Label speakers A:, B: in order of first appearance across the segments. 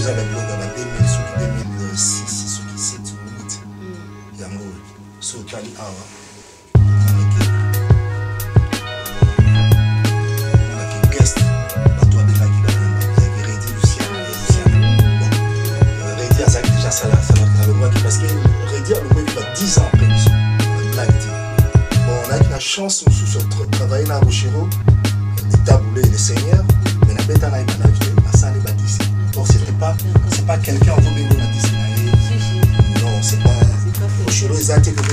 A: vous avez le blog à 2006, ce qui 7 ou 8. Yango, so Kali Awa. Guest, bateau de la Guinée, il y a Reddy Lucien. Bon, Reddy a déjà ça là, le mois parce que Reddy a le mois qui va 10 ans après lui. Bon, on a eu la chance nous sur travailler dans Rochero, les taboulés et les seigneurs, mais la bête en a eu la vie, la salle est bâtisse. Donc c'est pas quelqu'un en vous bénir la dessiner. Non, c'est pas. Rochero est athée que la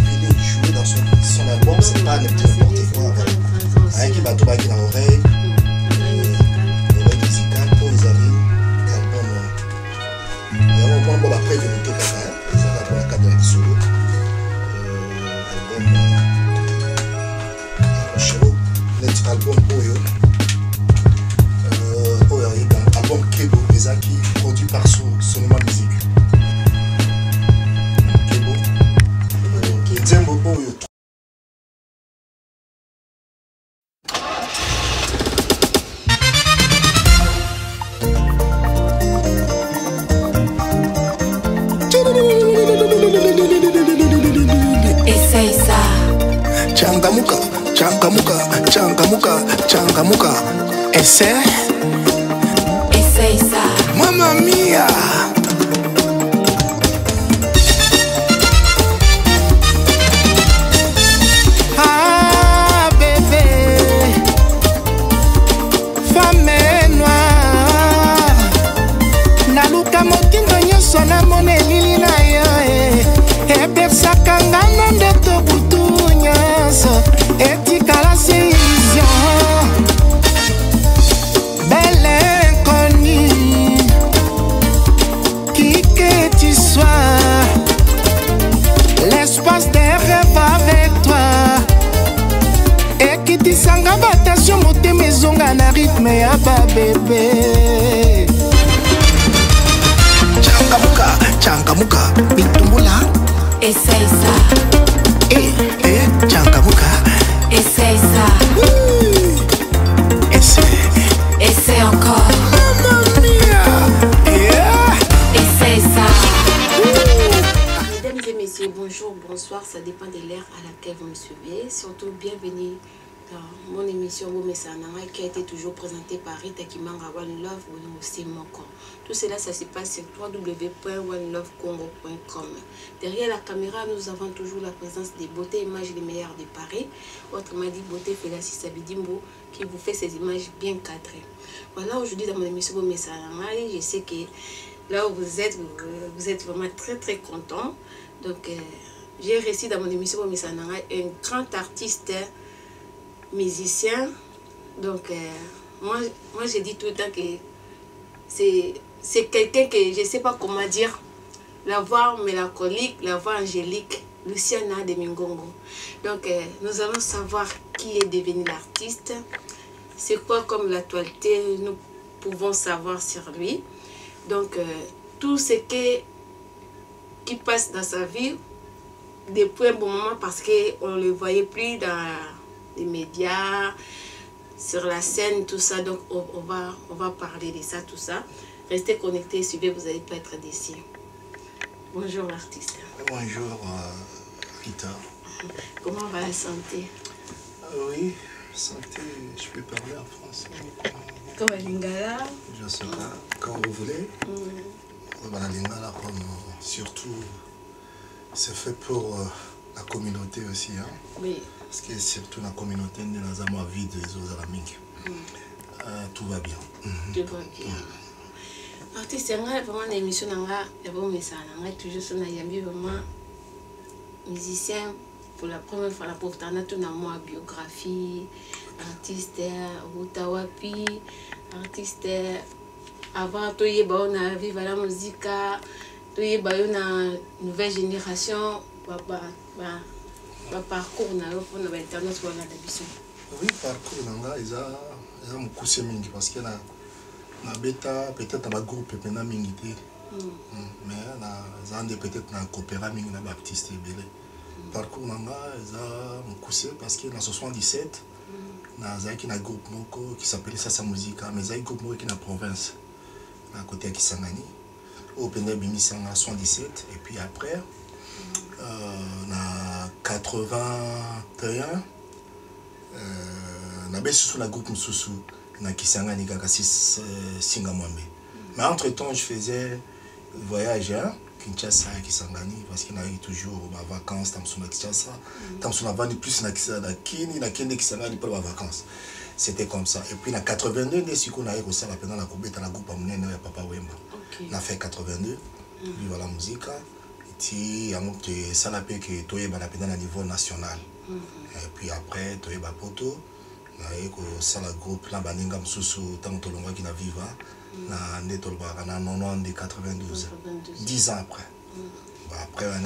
A: ville jouer dans son album, c'est pas n'importe quoi. Rien qui va tout baquer dans l'oreille, l'oreille musicale pour les amis, l'album. Il y a un moment où on va prévenir tout le monde, ça va pour la cadre de solo. Notre album album Kebo, qui produit par Sonoma Music. Kebo, Zembo Oyo.
B: Essaye ça.
C: Changamuka, changamuka, changamuka, changamuka. Essaye
B: ça.
C: Mamma mia. Ah bébé, femme noire. Naluka mokindo nyonso na mone lili na yo epersaka nga na ndeto butu nyonso etikala illusion. Belle inconnue, qui que tu sois, l'espace des rêves avec toi. Et qui tisanga batation moté mezonga na rythme ya ba bébé. Changamuka, changamuka, bitumbula.
B: Essaye ça.
C: Changamuka.
B: Essaye ça. Essaye encore.
C: Mamma mia. Yeah.
B: Essaye ça. Mesdames et messieurs, bonjour, bonsoir, ça dépend de l'ère à laquelle vous me suivez. Surtout, bienvenue dans mon émission Womesananga qui a été toujours présentée par Rita Kimanga One Love ou Moko. Tout cela, ça se passe sur www.onelovecongo.com. Derrière la caméra, nous avons toujours la présence des beautés images les meilleures de Paris. Autrement dit, beauté Félacie Sabidimbo qui vous fait ces images bien cadrées. Voilà, aujourd'hui dans mon émission Womesananga, je sais que là où vous êtes vraiment très content. Donc, j'ai reçu dans mon émission Womesananga un grand artiste musicien. Donc moi je dis tout le temps que c'est quelqu'un que je ne sais pas comment dire, la voix mélancolique, la voix angélique, Luciana de Mingongo. Donc nous allons savoir qui est devenu l'artiste, c'est quoi comme l'actualité nous pouvons savoir sur lui. Donc tout ce qui passe dans sa vie depuis un bon moment, parce qu'on ne le voyait plus dans les médias, sur la scène, tout ça. Donc on va parler de ça, tout ça. Restez connectés, suivez, vous n'allez pas être déçus. Bonjour l'artiste.
A: Bonjour Rita.
B: Comment va la santé?
A: Oui, santé, je peux parler en français.
B: Comme à Lingala.
A: Je serai quand vous voulez. Voilà, Lingala, comme surtout, c'est fait pour la communauté aussi. Hein? Oui. Parce que surtout la communauté de la Zama vie des autres amis. Tout va bien.
B: Tout va bien. Artiste, c'est vraiment une émission, toujours sur Nayambi, vraiment musicien. Pour la première fois, la pauvre Tana, tout dans moi, biographie, artiste, Outawapi, artiste, avant, tout y est, on a vécu la musique, tout y est, on a nouvelle génération, parcours, on a l'alternance pour la mission.
A: Oui, parcours, il y a un coup de parce que na beta peut-être un groupe maintenant mingité mais na zande peut-être na coopéra mingi na baptiste belé parcours nanga za mukuse parce que dans 77 na zaki na groupe moko qui s'appelait Sasa Musica mais zaki groupe moko qui na province à côté de Kisangani. Au Pende Bimisi en 77. Et puis après, en 81, on a sous la groupe Moussou, na Kisangani Kakassis Singamwambe. Mais entre-temps, je faisais voyage à Kinshasa et Kisangani parce qu'il y a toujours des vacances dans Kinshasa. Dans son avant, plus na Kini, na Kende Kisangani pour les vacances. C'était comme ça. Et puis en 82, dès qu'on a eu ça, la pendant la coupe, dans la groupe Amouné, il y a Papa Wemba. On a fait 82, vive la musique. Et puis, ça n'a pas que tu es à niveau national. Et puis après, tu es à Poto. Ça le groupe là baninga msusu tant que l'on qui na viva na neto ba na 92 10 ans après après on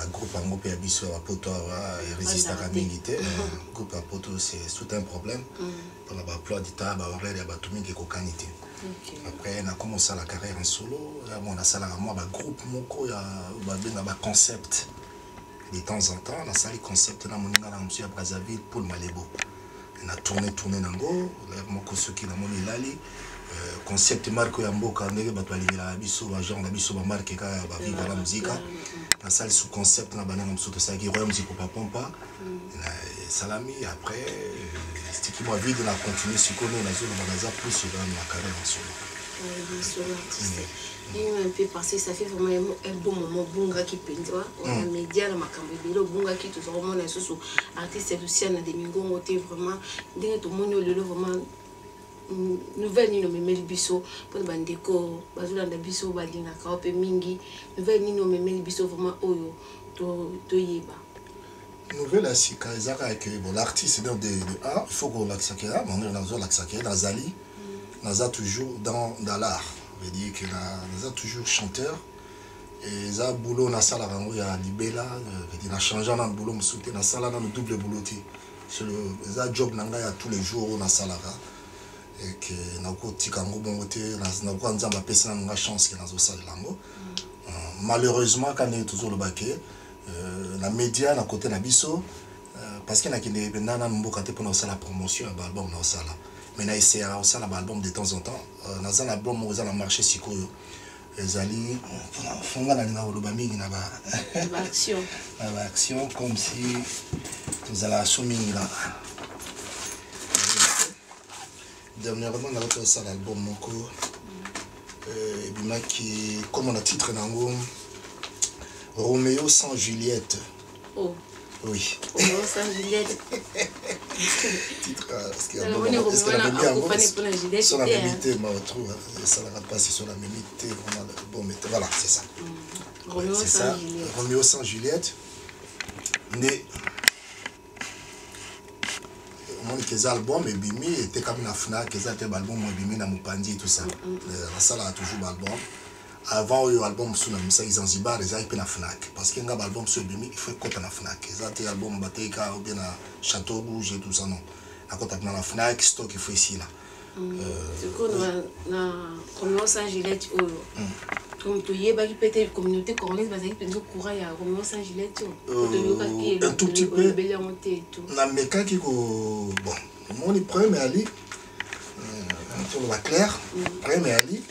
A: a groupe en groupe abisso à poto résiste à mingi groupe à poto c'est tout un problème pour la emploi d'état ba horaire ya batumi qui kokanité après on a commencé la carrière en solo là on a ça là moi ba groupe moko ya ba benga ba concept de temps en temps on a ça les concepts na moninga na monsieur à Brazzaville pour Malebo. On a tourné nango moko soki na moni lali concept marque ya mboka ndenge bato balingela biso ba genre na biso ba marque ka ba vivre la musique na salle sous concept na bananga msoto ça qui royaume musique papa pompa na salami après c'était qui moi vide na continuer ce qu'on a zone banaza plus sur la carrière en solo.
B: Il un peu passé, ça fait vraiment un bon moment. Bunga qui peint, on a média, on a cambré, Bunga qui tout vraiment les sous artistes aussi, on a des mingons, vraiment, dès tout le monde le vraiment nouvelle ni nommé Melbiso pour le bandeko, bazula de biso badina kaope mingi, nouvelle ni nommé Melbiso vraiment oyo to yeba.
A: Nouvelle à Sika, que bon l'artiste dans de art, il faut qu'on l'accède là, mais on est dans l'accès dans Zali, on toujours dans l'art. Je veux dire que nous avons toujours chanteur et ça boulot na sala rango ya libela veut dire changer dans le boulot me sauter na sala dans le double boulot c'est le ça job nanga ya tous les jours na sala et que na ko tikango bon côté na ko nzamba pesa na chance que na zo sala lango malheureusement quand on est toujours le baquet la média na côté na biso parce que na kende pendant mboka te pour na promotion ya album na sala. Mais on a essayé de faire un album de temps en temps. On a un album où on a marché sur les alliés. On a
B: action.
A: Action comme si nous allons assumir là. Dernièrement, on a fait un album Moko. Et comme on a titre Roméo sans Juliette.
B: Oh.
A: Oui.
B: Roméo sans Juliette.
A: Titre, parce qu'il y a sur la mémité, ça ne pas si sur la mémité, bon, mais voilà, c'est ça. Roméo sans Juliette. Mais mon album et Bimi était comme une FNAC, qui était album Bimi na Mupandi et tout ça. La salle a toujours l'album. Avant l'album sur la musique Zanzibar, ils avaient la FNAC. Parce qu'il y a un album sur Bimi, il faut côté la FNAC. Ils ont un album Bateka ou bien Château Rouge et tout ça, non. À côté de la FNAC, stock il faut ici là.
B: Du coup, Roméo sans Juliette, comme tu y es, peut-être la communauté congolaise, parce qu'il y a un courant à Roméo sans Juliette.
A: Un tout petit peu. Mais quand il bon, mon premier Ali, sur la Claire, premier Ali,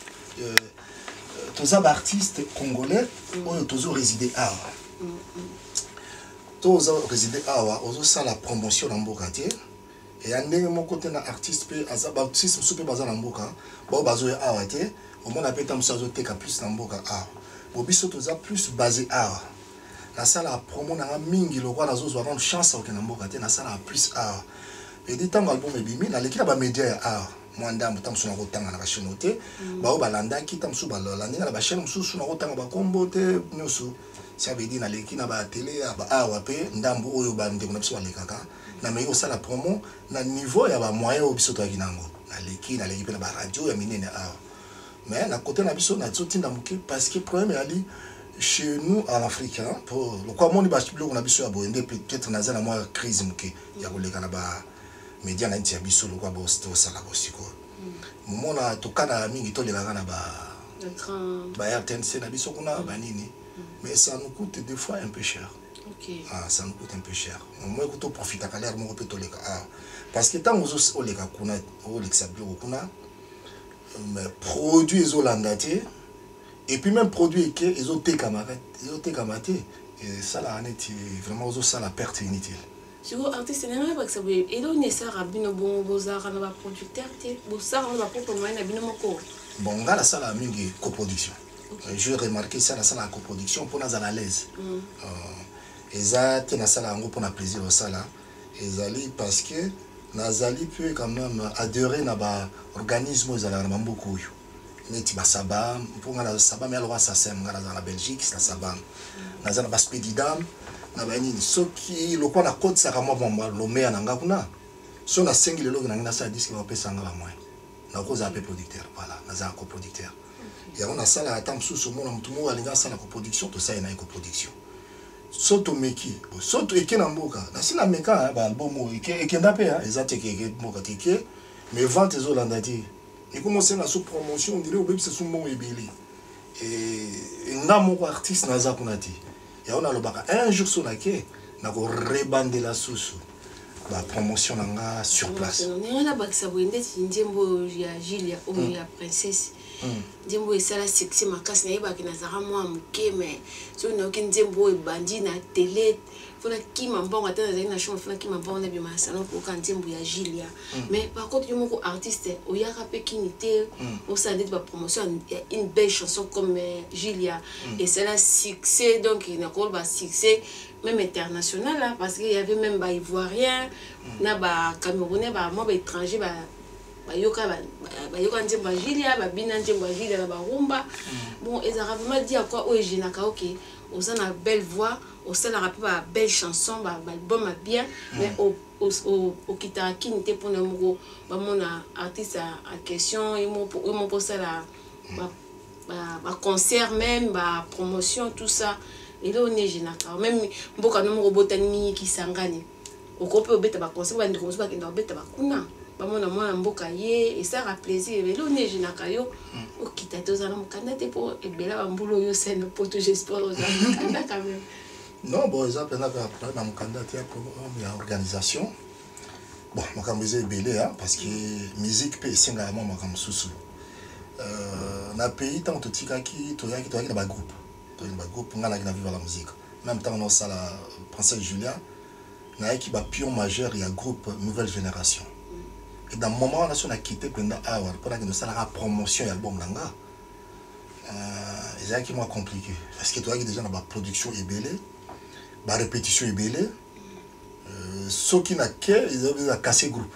A: tous les artistes congolais ont toujours résidé à Awa. Tous ont résidé à Awa, ils ont la promotion dans Mbokatier. Et à mon côté, les artistes, si je suis basé dans Mboka, bon, basé à Awa, au moins, on a pu être plus dans Mboka. Au biso, tous plus basé à Awa. La salle a promo, on a mingi, le roi, on a une chance au Mboka, la salle a plus à Awa. Et dit, tant album est bimi, dans l'équipe, il y a des médias à Awa. Moi, je suis en la chaîne. Je suis balanda qui est en la chaîne. Je suis en la ça veut dire que la télé, ndambo oyo bande na biso balekaka na meyo sala promo na niveau ya ba moyen o biso to akinango na leki pe na ba radio ya minene a mais na côté na biso na tsotinda muke parce que problème ali chez nous en Afrique pour le quoi moni ba chiblo na biso ya boende peut-être na zana moi crise muke ya koleka na ba média na ntia biso le quoi boss to sala bosiko mona to kana mingi to lelanga na ba RTNC na biso kuna ba nini. Mais ça nous coûte des fois un peu cher.
B: Okay.
A: Ça nous coûte un peu cher. Moi, je profite à l'air, parce que tant que les mais produit les Hollandais et puis même produit que les autres camarades et ça là vraiment ça la perte inutile.
B: Si vous artiste n'est pas que ça veut et donc ne sert à bien bon bozar na ba producteur té bozar na ba propre moyen na bien moko.
A: Bon là ça la mingi coproduction. Je remarqué ça la coproduction pour nous à l'aise. Et ça tena ça là pour na plaisir ça là. Et zali parce que nazali peut quand même adhérer na ba organisme za la beaucoup. Neti ba saba pour na saba mais alors ça c'est dans la Belgique ça saba. Nazana ba spedidam na ba nini soki lokwa na code ça kama bomba lo mea na ngakuna. So na 5 lelo na ça disque va pesa ngala moins. Na cause appel producteur voilà, nazana coproducteur. Et on a ça là tam sous mon mutumo alinga ça la coproduction to ça ina coproduction. Soto meki soto ekena mboka na sina meka ba album ekenda pe ezate ke mboka tike mais vente les Hollandais et commencer na sous promotion on dirait au bébé c'est son bon ebeli et nga moko artiste naza kunati ya on a le baka un jour sur laquelle na ko rebander la sous ba promotion nga sur place
B: on a ba ça bwende ndembo ya Julia ou ya princesse ndembo esala succès makasi na yebaki na zara mwa muke mais so na oki ndembo ebandi na télé fona kima mbongo atana zali na show fona kima mbongo na bima salon pour kan ndembo ya Julia mais par contre yo moko artiste oyaka pe kinité au sein de ba promotion une belle chanson comme Julia et c'est la succès donc il n'a pas succès même international là parce qu'il y avait même ba ivoirien na ba camerounais ba moi ba étranger ba bayoka ndembo Julia ba bina ndembo Julia na ba rumba bon ils ont vraiment dit à quoi origine ka OK on a belle voix on sait la rapper ba belle chanson ba album bien mais au kitaki n'était pour le mot ba mon artiste en question ils m'ont posé la ba concert même ba promotion tout ça et là on est génaka même mboka no mo botani qui sangani au cope obeta ba concert ba ndiko ba kenda obeta ba kuna bamona mwana mboka ye et ça a plaisir mais là neige na kayo okita tozana mukandate pour ebela bambulo yo c'est no poto j'espère ozana kanda quand même
A: non bon exemple na ba mukandate ya organisation bon makambize ebele hein parce que musique pe singa mama makamsusu na pays tant to tikaki to yaki na ba groupe ngala na vivre la musique même temps on ça la princesse Julia na yaki ba pion majeur ya groupe nouvelle génération. Et dans le moment où on a quitté pendant Awa, pendant que nous avons la promotion de l'album Nanga, c'est moins compliqué. Parce que tu as déjà dans la production ébélée, la répétition ébélée, ceux qui n'ont qu'à, ils ont cassé le groupe.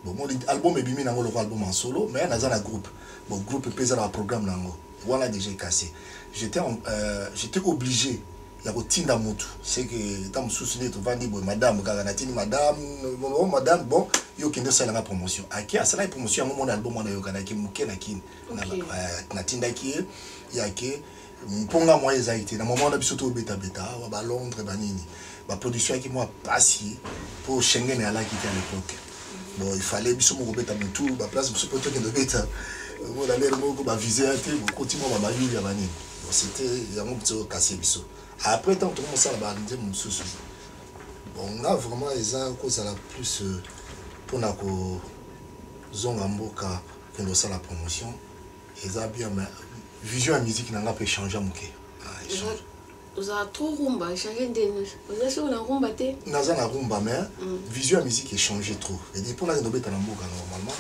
A: Bon, l'album est bien dans l'album en solo, mais il y a un groupe. Bon, le groupe est pesé dans le programme Nanga. Voilà déjà cassé. J'étais obligé. Il y a Tinda Moutou, c'est que dans le souci de vendre madame, madame, bon, il y a une promotion. À qui a ça la promotion à mon album, on a eu un mouké na kin, na Tinda qui est, il y a que pour la moyenne zaïté, dans le moment où on a surtout bêta, à Londres, banini, la production qui m'a passé pour Schengen et à la qui était à l'époque. Bon, il fallait bisous mon bêta tout, la place pour que de bêta, on allait le viser à terre, continuer à bailler à banini. C'était il y a un petit cassé bisous. Après tant que tout ça va dire mon sous. Bon là vraiment ils ont cause à la plus pour na ko zonga mboka que nous ça la promotion ils ont bien vision à musique n'a pas changer muke.
B: Vous avez trop rumba changer de vous avez sur la rumba té.
A: Naza na rumba mais vision à musique est changé trop. Et dit pour la no beta na mboka normalement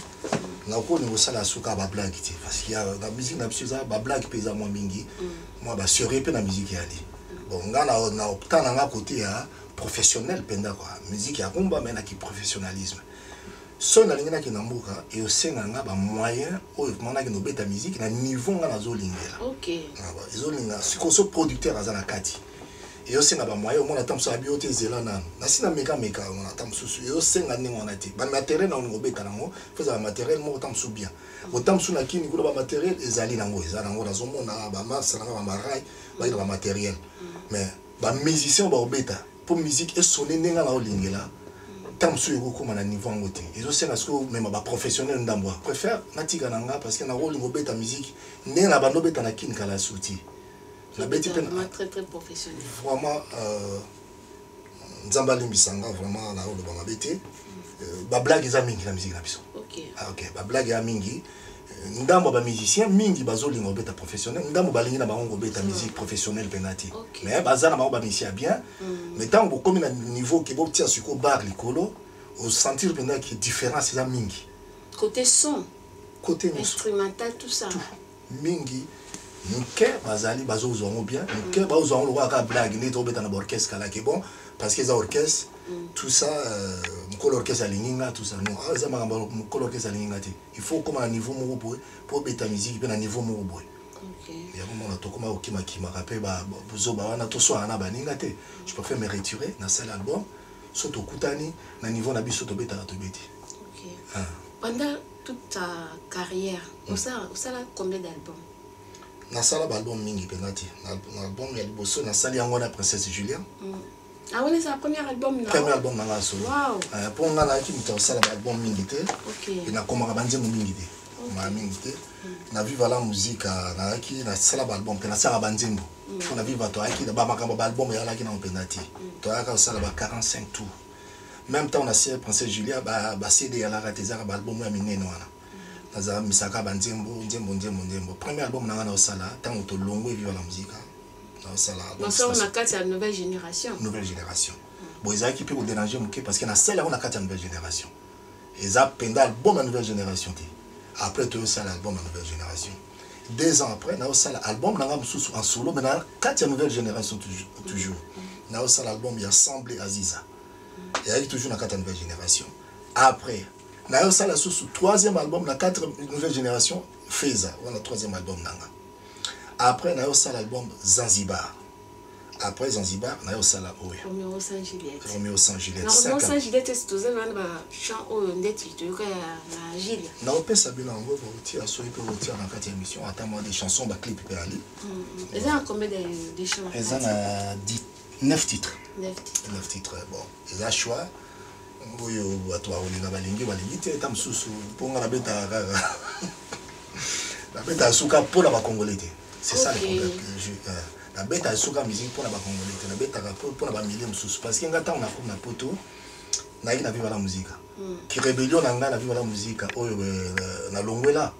A: na ko ni ça la suka ba blague parce qu'il y a la musique na pisa ba blague pesa moins mingi. Moi ba serait pe na musique y aller. Bon, on a opté à côté professionnel, quoi. Musique à rumba, mais qui professionnalisme. Son alingana qui n'amboka et au sein d'un moyen où on a une bête musique, un niveau on a zolingela.
B: Ok.
A: Zolinga, c'est qu'on soit producteur à Zanakati. Et au sein d'un moyen où on attend sur la bioté zélana. Na sina meka on attend sous et au sein d'un on a été. Ban matériel on a bête nango, faisait un matériel moi autant sous bien. Autant sous la kini kulo matériel et zali nango, zanango la zomo na ba masse na ba marai, ba matériel. Mais les musiciens sont bêta pour musique et sonner n'est pas là tant sur le niveau en côté et aussi parce que même les professionnels d'ambois préfèrent natika nanga parce que na rôle ngo bêta musique n'est la bando bêta na kin kala souti la bêta
B: très très professionnel
A: vraiment Nzambali Misanga vraiment na rôle ba bêta ba blague za mingi la musique na biso
B: OK
A: ah OK ba blague ya mingi ndambo ba musicien mingi bazolinga obeta professionnel ndambo balingi na bango obeta musique professionnelle penati mais bazana bango ba musicien bien mais tant que comme na niveau qui bo tia suko bar likolo au sentir pendant que différence c'est mingi
B: côté son
A: côté
B: instrumental tout ça
A: mingi nke bazali bazozongo bien nke bazozongo lo ka blague ni to beta na orchestre kala ke bon parce que ça orchestre tout ça mukolo orchestre alinginga tout ça non ça makamba mukolo orchestre alinginga te il faut comme à niveau moko pour beta musique pe na niveau moko boy OK ya moment na to comme okima kima rappel ba bozoba wana to so ana baninga te je préfère me retirer na seul album soto kutani na niveau na biso to beta to beti
B: OK pendant toute ta carrière ça a combien d'albums
A: na sala album mingi penati na album ya liboso na sali yango na Princesse Julien
B: ah oui c'est le premier album là
A: premier album na solo pour nga na ki mita sala album mingi te
B: OK
A: na komaka banzemo mingi te ma mingi te na viva la musique na ki na sala album pe na sala banzemo pour na viva to aki ba makambo album ya la ki na penati to aka sala ba 45 tours même temps on a c'est Princesse Julien ba CD ya la rateza ba album ya minene wana naza misaka banzembo premier album nanga na osala tant to longo viva la musique na osala
B: donc ça on a quatre la nouvelle génération
A: bon ils a qui peut déranger muke parce que na celle on a quatre nouvelle génération ils a penda album la nouvelle génération après tout ça l'album la nouvelle génération 2 ans après na osala album nanga mususu en solo mais na quatre nouvelle génération toujours na osala album ya Assemblée Aziza et avec toujours na quatre nouvelle génération après na yo sala sous troisième album la 4 nouvelle génération Feza on a troisième album nanga après na yo sala album Zanzibar après Zanzibar na yo sala
B: Roméo Saint Juliette
A: Roméo Saint Juliette
B: Roméo Saint Juliette c'est tout ça ba chant o ndeti to ka na Julia
A: na opesa bila ngo ba uti aso ipe uti na kati émission attends des chansons ba clip pe ali
B: et ça combien de chansons
A: et ça na 9 titres
B: 9
A: titres bon et ça choix oyo watu waolinga balingi te ta msusu ponga la beta suka pour la congolais c'est ça le problème la beta suka musique pour la congolais la beta pour la milieu msusu parce que ngata on a comme na poto na ina viva la musique qui rébellion na viva la musique oyo na longwela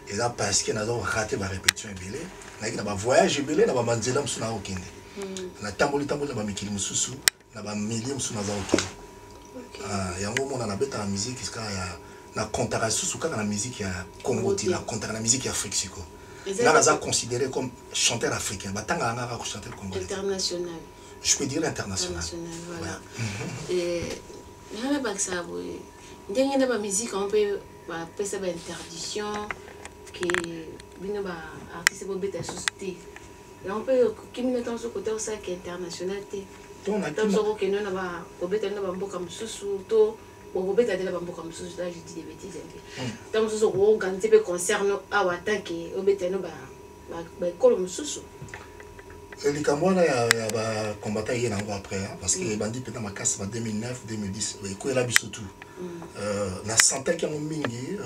A: et là parce que nazo raté ba répétition belé na ina ba voyage belé na ba manzela msusu na okende na tamboli na ba mikili msusu na ba milieu msusu na za okende yango mona na beta la musique iska ya na contara sous la musique ya Congo ti la contara la musique africaine là on a considéré comme chanteur africain batanga nga ka chanteur congolais
B: international
A: je peux dire international
B: voilà et na ba ça boy ndenge na ba musique on peut ba pesa ba interdiction que bino ba artiste bo beta susté et on peut kimina dans ce côté ça qui international té
A: on a
B: donc que nous n'avons obété na bamboka mususu to obété de la bamboka mususu là je dis des bêtises donc nous avons organisé des concerts à Watanke obété no ba kolo mususu
A: les Camerounais ya ba combattre hier après parce que bandi pendant ma casse en 2009 2010 ko la biso tout na santé qui mo mingi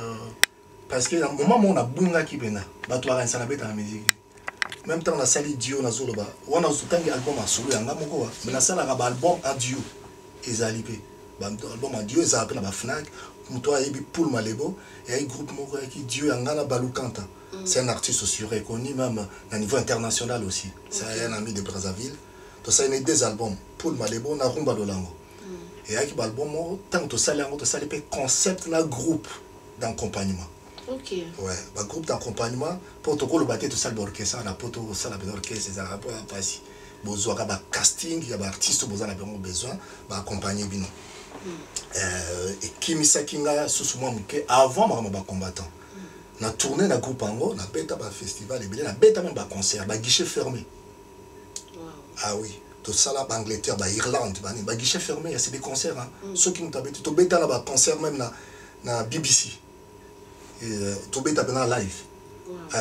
A: parce que au moment où on a bunga ki bena ba to ara nsana beta na musique même temps on a sali duo na zoloba on a soutenu album en solo yanga moko mais na sala ka album en duo ezalipe ba album en duo ezalipe na ba Fnac muto ayebi pour malebo et un groupe moko qui duo yanga na Balukanta c'est un artiste aussi reconnu même à niveau international aussi c'est un ami de Brazzaville donc ça il y a des albums pour malebo na rumba lolango et avec album tant to sali yango to sali pe concept na groupe d'accompagnement.
B: OK.
A: Ouais, un groupe d'accompagnement pour tout le bâtir tout ça d'orchestre, on a pour tout ça la d'orchestre, c'est un rapport à passer. Besoin d'un casting, il y a des artistes besoin d'avoir besoin d'accompagner bien. Et qui misa kinga sous moi avant ma combattant. Na tourné na groupe ango, na beta ba festival et bien na beta même ba concert, ba guichet fermé. Ah oui. Tout ça là, Angleterre, Irlande, bah guichet fermé, c'est des concerts. Ceux qui nous habitent, tout bêta là, concert même na BBC. Et tout bêta dans live.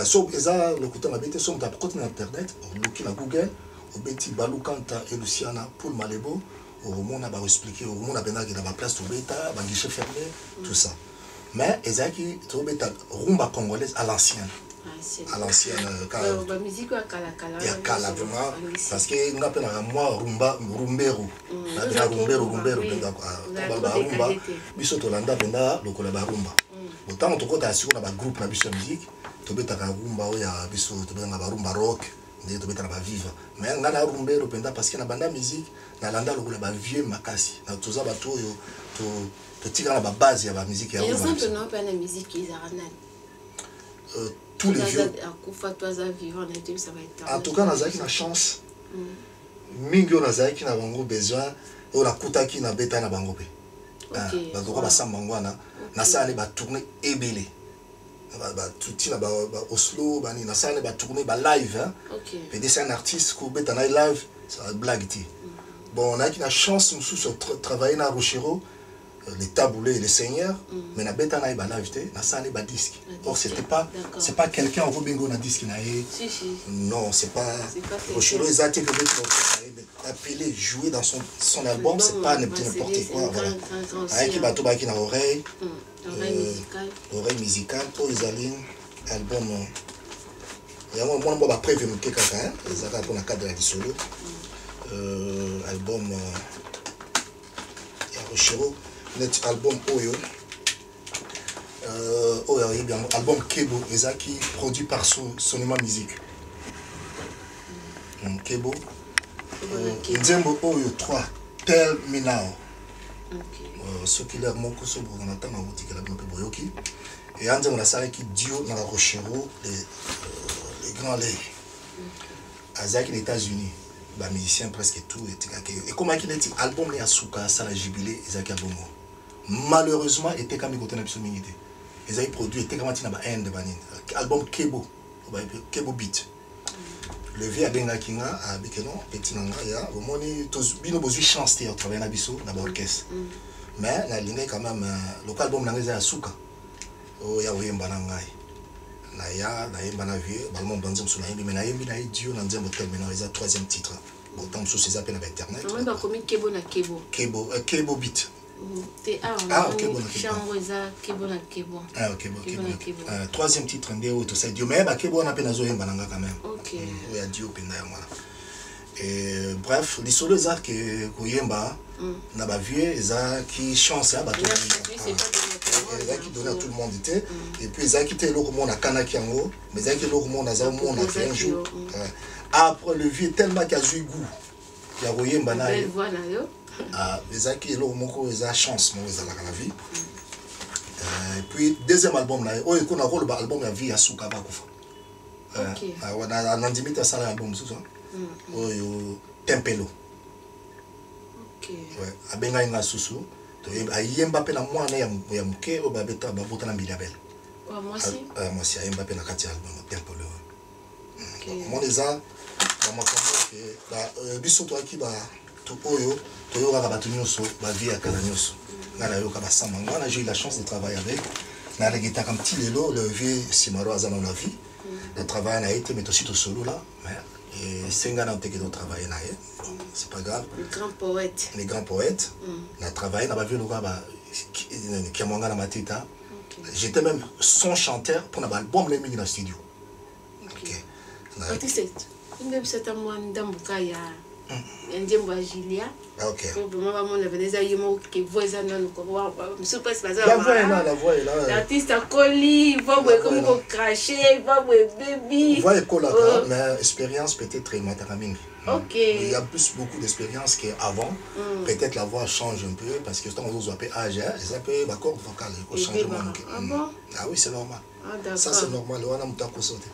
A: Sauf ça, le côté m'habite, sur internet, on na Google, on bêti Balukanta et Luciana pour Malebo, au monde a expliqué, au monde a bien qu'il y a la place tout bêta, bah guichet fermé, tout ça. Mais Ezaki, tout bêta rumba congolaise à l'ancienne. À l'ancienne
B: la musique à kala
A: il y a kala vraiment parce que nous appelons moi rumba rumbero rumbero rumba biso to landa penda lokola ba rumba Tant que tu as un groupe de musique, tu as un rumba, tu as un rumba rock, tu as un vivre. Mais tu as un rumba parce qu'il y a une musique, tu as un vieux makasi. Tu as la base de la musique.
B: Et exemple, on a une musique qui est
A: tous les vieux. En tout cas, on a une chance. Mingi on a qui n'a pas besoin, on a kuta qui n'a bêta n'a pas ngopé. Donc on va s'embangwana, na ça aller ba tourner ébélé. Ba tout na ba Oslo, ba ni na ça aller ba tourner ba live hein. Et des un artiste qui bêta na live, ça va blague ti. Bon on a qui n'a chance nous sur travailler na Rochero, les taboulés et les seigneurs, mais na bêta na ba live té, na ça aller ba disque. Or c'est pas quelqu'un au bingo na disque na
B: si.
A: Non, c'est pas Rochero les artistes que appeler jouer dans son album, c'est pas n'importe quoi. Voilà. Qui va tout baquer dans l'oreille. Oreille musicale. Pour les alignes, album. Il y a un moment où on va prévenir quelqu'un. Ça va pour la cadre de la solo. Album. Il y a Rochero. Notre album Oyo. Album Kebo. Qui produit par Sonoma Musique. Kebo. Nzembo Oyo 3 Tell Me Now. Ce qui est mon coup sur on attend en boutique la bonne boyoki et Nzembo la salle qui dio dans la Rochero les grands lait Azaki les États-Unis ba musicien presque tout et comment qu'il est album les asuka ça la jubilé Azaki album malheureusement était comme côté na bisomingité Azaki produit était comme tina ba end banin album Kebo Beat. Le vieux Abenga Kinga a Bikeno, petit nanga, ya, au moins, bino besoin chance de travailler dans biso, dans l'orchestre. Mais la ligne quand même, le album n'a pas souka. Oh ya oyemba nangai. Na ya, na yemba na vieux, balmon banzem sur la yembi, mais na yembi na idio na nzembo terminal, ils a troisième titre. Bon, tant que c'est appelé avec internet.
B: On va commis Kebo na Kebo.
A: Kebo Beat.
B: Ok, bon.
A: Troisième titre, Ndeo, tout ça. Dieu, mais Kebo n'a pas nazo yemba nanga quand même.
B: Ok.
A: Il y a Dieu penda voilà. Et bref, les solos que Koyemba n'a pas vu, ils qui chance à bateau. Ils qui donné à tout le monde était. Et puis ils qui étaient l'autre monde à Kanakiango, mais ils qui l'autre monde à Zamon a fait un jour. Après le vieux tellement qu'il a eu goût. Il y a Koyemba na. Les qui l'autre monde ils a chance moi ils a la vie. Et puis deuxième album là, oh il a rôle album la vie à Souka Bakufa. On a limite à ça l'album tout ça. Tempelo.
B: Ok.
A: Ouais, abenga inga susu. To ayemba pe na mwana ya muke o babeta babota na bilabel.
B: Moi aussi
A: ayemba pe na kati album Tempelo.
B: Ok.
A: Mon eza ba makambo ke biso to aki ba to oyo to yo ka batu nyoso ba vie ya kala nyoso. Ngala yo ka ba sama ngana j'ai eu la chance de travailler avec na regeta comme petit lelo le vieux Simaro azana na vie. Le travail n'a été mais aussi tout solo là. Et c'est un gars qui a travaillé là, c'est pas grave. Les grands poètes. On a travaillé, on a vu le gars qui a mangé dans ma tête. J'étais même son chanteur pour l'album Les Mini dans le studio.
B: Ok. C'est un mois d'Ambukaya. Ndembo Julia.
A: Ok.
B: Maman on avait des aïeux qui voient ça non quoi. Je pas ça.
A: La voix est là.
B: L'artiste a collé, va voir comme on cracher, va voir baby.
A: Voix est collé mais expérience peut-être très mataraming.
B: OK.
A: Il y a beaucoup d'expérience qu'avant. Peut-être la voix change un peu parce que quand on vous appelle âge, ça peut la corde vocale au changement. Ah oui, c'est normal. Ça c'est normal, on a un temps pour sauter.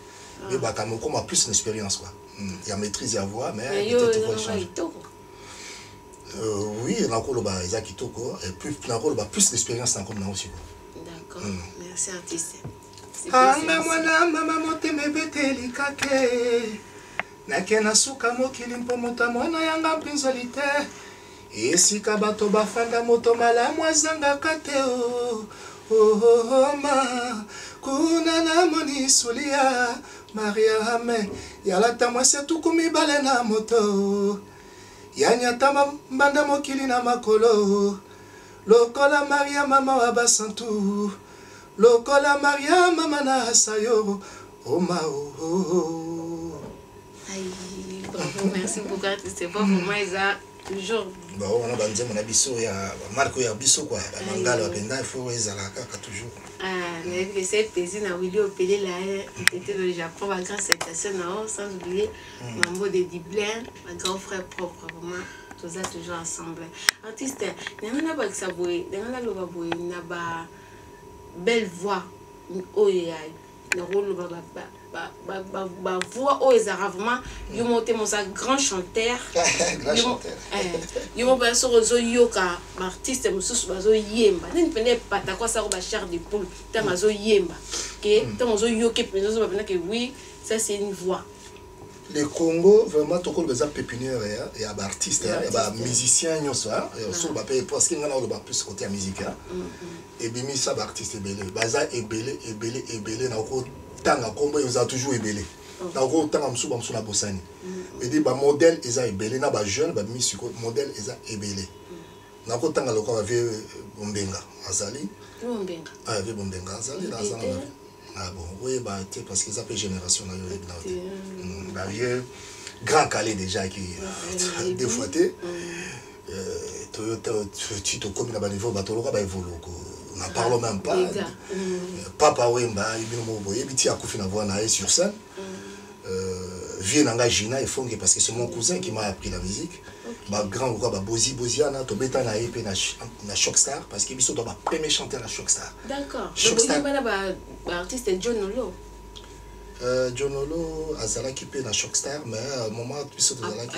A: Mais bah quand on a plus d'expérience quoi. Il y a maîtrise et voix mais peut-être voix change. Oui, il y a encore et plus plus d'expérience encore là aussi.
B: D'accord. Merci artiste.
A: Anga mwana mama moteme beteli kake. Nakena suka mokili mpo moto mwana yanga mpinzolite. Esika bato bafanda moto malamu azangaka te ma kuna na moni sulia Maria ame yalata mwase tukumi bale na moto yanyata mbanda mokili na makolo lokola Maria mama wa basantu lokola Maria mama na sayo oma
B: Aïe, bravo, merci beaucoup, c'est pas vraiment ça. toujours.
A: Bah on a bandé mon abisso ya Marco ya biso quoi. Mangala penda il faut ezalaka toujours.
B: Ah, mais c'est plaisir na Willy Opélé là, il était au Japon, ma grande citation sans oublier Mambo de Diblin, ma grand frère propre vraiment. Tout ça toujours ensemble. Artiste, n'ayons pas que ça boue, n'ayons pas boue, n'a pas belle voix, oh yeah, le rôle ba voix oh ezara vraiment, yo monté mon sa grand chanteur,
A: grand chanteur.
B: Yo mon ba so zo yoka, artiste mususu ba zo yemba, ne pende pas ta quoi ça ba chair de poule, ta ma zo yemba, que ta ma zo yoke pende zo ba pende que oui, ça c'est une voix.
A: Le Congo, vraiment, tout le monde pépinière et un artiste, un musicien, parce qu'il y a un plus côté à musique. Et bien, ça, artiste est belé. Baza est belé, est belé, est belé. N'a autant à combat, ils ont toujours est belé. N'a autant à m'sou, m'sou na bossani. Et dit, modèle, ils ont belé. N'a pas jeune, mis sur modèle, ils ont belé. N'a autant à l'occasion avec Bombenga, Azali.
B: Bombenga.
A: Avec Bombenga, Azali, dans un. Ah bon, oui, bah, parce qu'ils appellent génération là, vieux grand Calais déjà qui deux fois tu te communes à niveau batoloka bah évolue n'en parlons même pas. Papa Wemba il me voyait biti à Kofi na voix na sur scène. Vieux nanga Gina et Fongue parce que c'est mon cousin qui m'a appris la musique. Bah grand quoi bah Boziana to beta na EP na Shockstar parce que biso doit ba premier chanteur à Shockstar.
B: D'accord. Shockstar ba artiste John Olo.
A: John Olo azala qui pe na Shockstar mais moment biso azala qui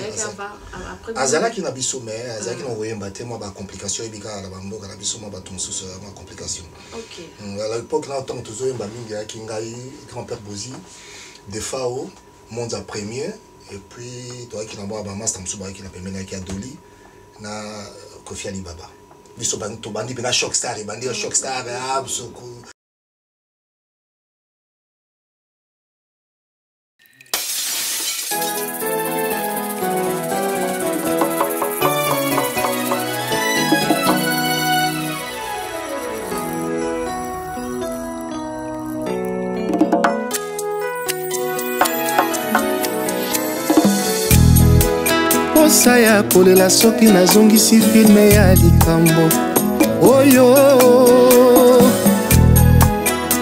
A: azala qui na biso mais azala qui envoyé mbaté moi ba complication et bika la bamboka na biso moi ba ton sous ma complication. OK. À l'époque là tant que zo mba mingi ki ngai grand-père Bozi de Fao Monza premier. Et puis, toi qui n'as pas de master, tu as qui n'a pas de Doli, na Kofi Alibaba. Ils sont bandits, mais na Shockstar, ils bandits Shockstar,
C: saya kolela soki nazongisi filme ya likambo oyo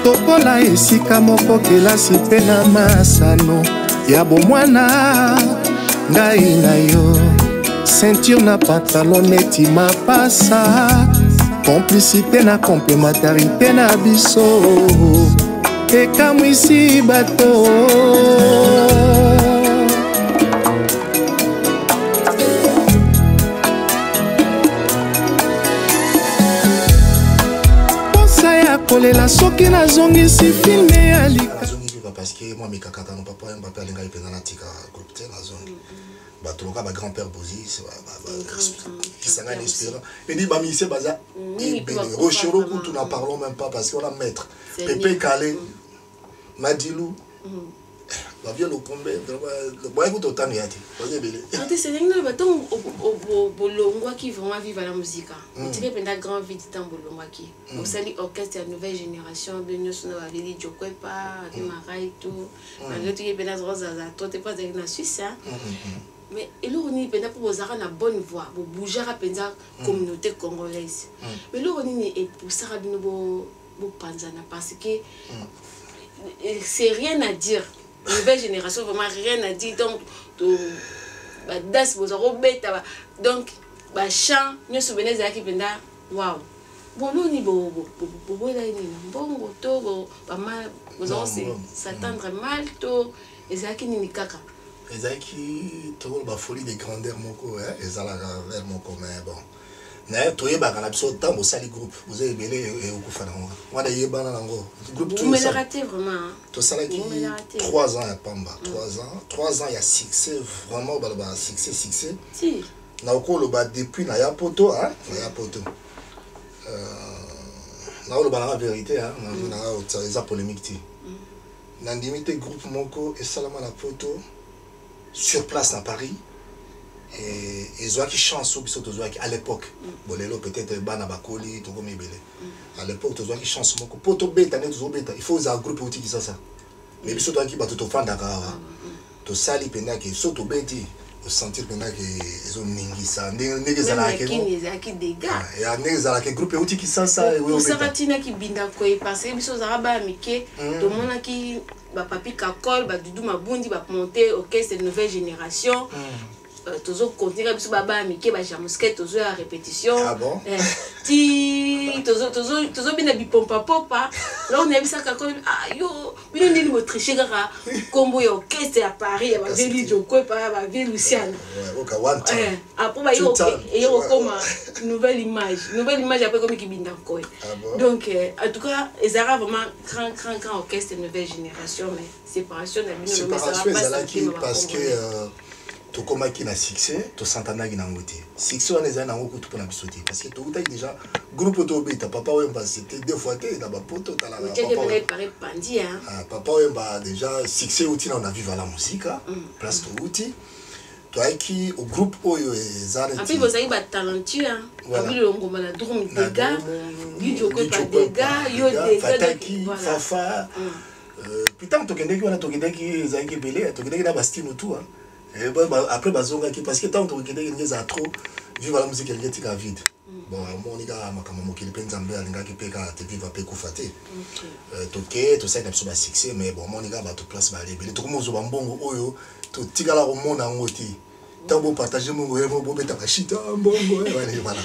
C: tokola esika moko kelasi mpe na masano ya bomwana ngai na yo ceinture na pantalon neti mapasa complicité na complémentarité na biso ekamwisi bato kolela soki nazongisi filme ya lika
A: parce que moi mes kakata non papa Mbappé alinga ipenda na tika groupe te na zone batoloka ba grand-père Bozi c'est qui s'en a l'espérance et dit ba mise baza et Rochero tout n'en parlons même pas parce qu'on a maître Pépé Calais Madilou va bien le combat le boy vous autant y a dit vas-y belé
B: c'est dingue ba ton au bolongwa qui vraiment vivre la musique tu sais pendant grand vite dans bolongwa qui au sali orchestre de nouvelle génération de nous na va vili Jokwepa Marai tout na l'autre qui pendant rosa toi t'es pas dans la Suisse mais et là on est pendant pour vous avoir une bonne voix pour bouger à pendant communauté congolaise mais là on est pour ça rabino bo panzana parce que c'est rien à dire. Nouvelle génération, vraiment rien à dire. Donc, das, vous aurez donc, chant, nous sommes venus à qui penda, waouh. Bon, nous, ni bon, vous aurez s'attendre mal, tout, et c'est qui ni kaka.
A: Et c'est qui, tout le folie de grandeur, mon co, et ça la grandeur, mon co, mais bon. Mais tu es dans l'absolu temps, vous avez groupe, vous avez belé et vous faites moi d'ailleurs groupe tout.
B: Vous me l'avez raté vraiment.
A: Tout ça là qui 3 ans à Pamba, 3 ans il y a succès vraiment succès.
B: Si.
A: Na oko le bas depuis na ya poto hein, na ya poto. Na le bas la vérité hein, na ça polémique ti. Na limité groupe moko et seulement la photo sur place à Paris. Et ils ont qui chance à l'époque bolelo peut-être bana bakoli to comme belé à l'époque ils ont qui chance moko poto beta net zo beta il faut un groupe outil qui ça mais biso to qui ba to fanda ka to sali pena ki so to beti sentir que ils ont ningisa ndenge ezalaka
B: ezalaki dégâts
A: ya ndenge ezalaka groupe euti kisasa
B: osakatina kibinda koye parce que biso ozalaka baya mike tomonaki bapapi kakol badudu mabundi bamonte orchestre de nouvelle génération tozo continuer biso baba mike ba jamuske tozo ya répétition ti tozo bina bipompa popa là on a vu ça kakol yo bino ndini mo tricher kaka kombo ya orchestre à Paris ya ba veli joko pa ba veli Luciana
A: oka one time
B: après ba yo comme nouvelle image après comme kibinda koy donc en tout cas ezara vraiment grand orchestre de nouvelle génération mais séparation na bino mais ça va pas
A: parce que tokomaki na succès tosantanaki nango te succès wana ezali nango kutu mpona biso te parce que toutaki déjà groupe tobeta papa oyemba c'était deux fois te na bapoto otalaka papa oyemba déjà succès outi na vivre la musique place touti toyaki au groupe oyo eza
B: neti bozali batalentueux abilongoma na drum dega bijokwepa dega yo
A: fataki fafa putain tokendeki wana tokendeki ezalaki ebele tokendeki na bastime tout après bazongaki parce que tant que tu es trop vivre la musique elle est vide bon monika makama mokili penza mbe alingaki peka te vivre pe kufate toke to sait absolument succès mais bon monika ba to place ba lebele to komo zo ba mbongo oyo to tigala ko mona ngoti tant partager mon goyemo bo beta kashita mbongo voilà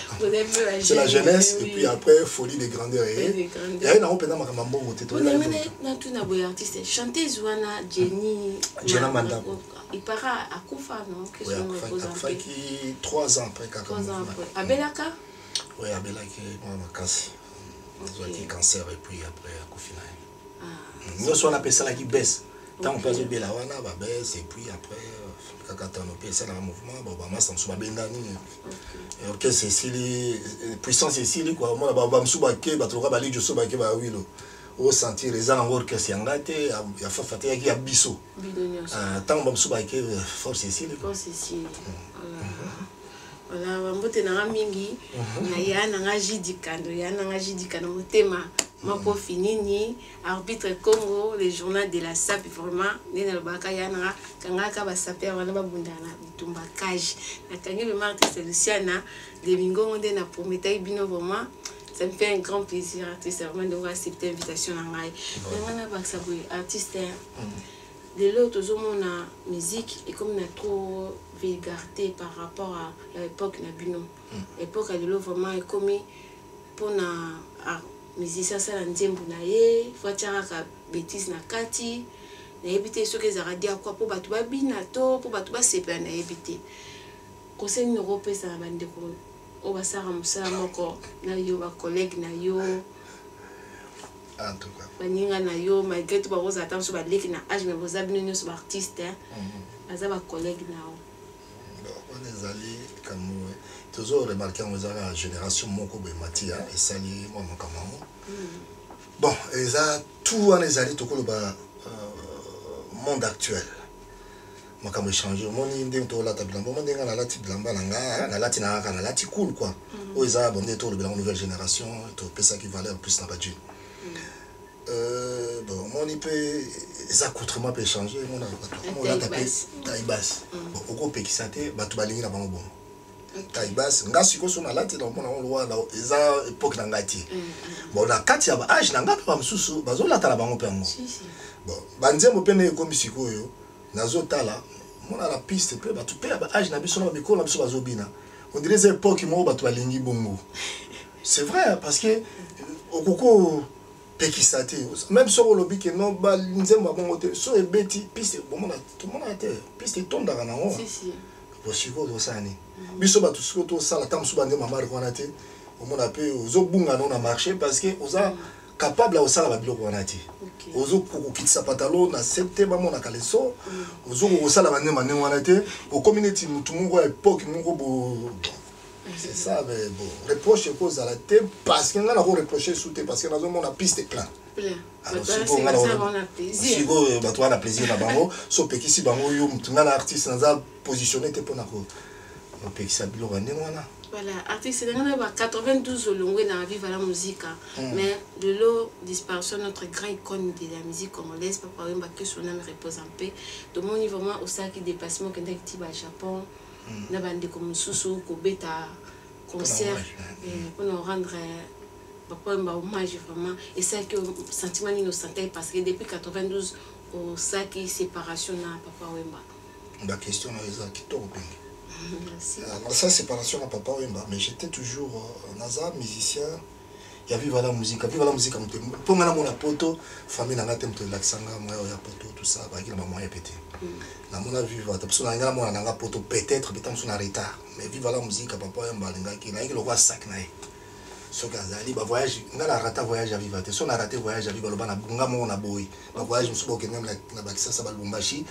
A: c'est la jeunesse et puis après folie de grandeur et na opena makama mbongo te to
B: na tout na boy artiste chanteuse wana
A: Jenna Manda
B: il part à Koufa, non?
A: Oui, à qui 3 ans après.
B: 3 ans après. À Belaka?
A: Oui, à Belaka, moi, ma casse. J'ai cancer et puis après, à Koufina. Nous, on appelle ça qui baisse. Tant qu'on passe au Belawana, on baisse et puis après, quand on a ça dans le mouvement, on va s'en bendani. Ok, c'est si puissance c'est si quoi. Moi, on va me soubaquer, on va aller jusqu'au baquet, on va au sentir les gens en que c'est engagé il y a fatigué il y a biso tant bon souba que force Cécile
B: voilà mbote na mingi na ya na jidikando motema mapo finini arbitre Congo le journal de la SAP vraiment nena lobaka ya na kanga ka ba SAP wana babundana bitumba cage na kangi le martyr Luciana de Mingongo de na promettai bino vraiment. Ça me fait un grand plaisir, artiste, vraiment de vous accepter l'invitation à Ngaï. Artiste, de l'autre, la musique est comme une trop vulgarité par rapport à l'époque Nabino. L'époque de l'eau vraiment est comme pour la musicien, ça l'a dit, il faut que bêtise na kati. Na éviter ce que les arrêtés à quoi pour battre binato, pour battre c'est pas na éviter. Conseil une européenne, ça va de o basara musala moko na yo ba collègue na yo
A: en tout cas
B: baninga na yo malgré tout ba rosa tant so ba leki na âge mais vous avez nous ba artiste baza ba collègue na o
A: on est allé comme toujours remarqué on a génération moko be matia et sali moi mon kamamo bon et ça tout on est allé tout le ba monde actuel makambo échanger moni ndenge to la tabla bon ndenge na lati blamba nanga na lati na kana lati cool quoi o eza bonde to le nouvelle génération to pesa qui valeur plus na badju bon moni pe les accoutrements peut changer mon la tapé taille basse bon oko pekisate batu balingi na bango bon taille basse ngasi ko so na lati na mona on loi na eza époque na ngati bon na kati ya âge na ngapa ba msusu bazo lata na bango pe ngo bon banzembo pe ne komi sikoyo nazotala mona la piste pe batu pe ba âge na biso na biko na biso bazobina on dirait ces époque mo batu balingi bongo c'est vrai parce que okoko pekisate même sur le lobby que non ba nzemba bongo te so ebeti piste bon mona tout monde a terre piste tonda kana ngo
B: si
A: bo siko do sani biso batu siko to sala tam so bande mama ko na te o mona pe ozobunga na marché parce que oza capable à osala ba biloko wana te ozo kokitisa pantalon na septembre mona kaleso ozo osala bande mane wana te au community mutu moko à époque moko bo c'est ça mais bon reproche cause à la tête parce qu'on a reproché sous parce que dans mon piste plein alors si on a plaisir si go ba toi na plaisir na bango so peki si bango yo mutuna na artiste na za positionné te pona ko peki sa bilo rende wana
B: Voilà, artiste, il y a 92 au long dans la vie, la musique. Mais de l'eau, disparition, notre grande icône de la musique congolaise, Papa Wemba, que son âme repose en paix. De mon niveau, au sac déplacement, quand il est au Japon, on a bandé comme Soussou, Kobeta, concert, pour nous rendre Papa Wemba hommage vraiment. Et c'est que le sentiment innocent, parce que depuis 92, au sac séparation, Papa Wemba.
A: La question est qui tombe.
B: Merci.
A: Ça, séparation à Papa Wemba, mais j'étais toujours Naza, musicien. Il y a vive la musique, pour moi, mon poto, famille n'a pas de l'accent, moi, il y a poto, tout ça, il y a maman, il y a pété. Dans mon avis, parce que n'a pas poto, peut-être, peut-être, en retard, mais vive la musique à Papa Wemba, il y a le roi sac. Ce Gazali, voyage, on a raté voyage à vivre. Si on a raté voyage à vivre, on a boy. Voyage, je me suis dit que même la Bakissa, ça va le bombachi.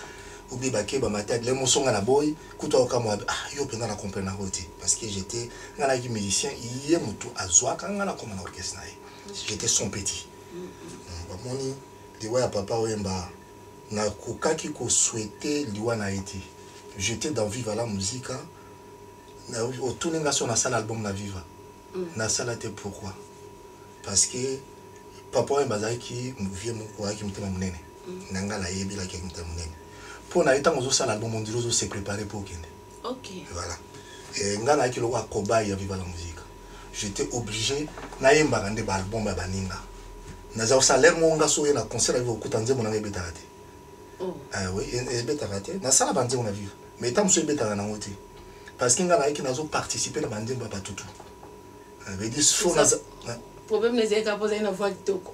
A: Oublie baké ba matin l'émotion à la boy kuto au kamo yo penda na comprendre roti parce que j'étais dans la musicien hier mutu azwa quand on a comme un orchestre j'étais son petit moni liwa ya Papa Wemba na kokaki ko souhaiter liwa na été j'étais dans Viva la musique na au tourner sur la salle album na Viva na salle te pourquoi parce que Papa Wemba zaki vie mon quoi qui mutema munene nanga la yebi la qui mutema munene pour na étant aux l'album on dirait se préparer pour Kende.
B: OK.
A: Voilà. Et ngana ki lo akoba ya Viva la musique. J'étais obligé na yemba ngande ba album ba baninga. Na za salaire mo nga so na concert avec okutanze mo na betarate.
B: Oh.
A: Ah oui, et betarate. Na sala bande on a vu. Mais tant so betara na ngoti. Parce que ngana ki nazo participer na bande ba tutu. Veut dire faut na
B: problème les gars poser une voix kitoko.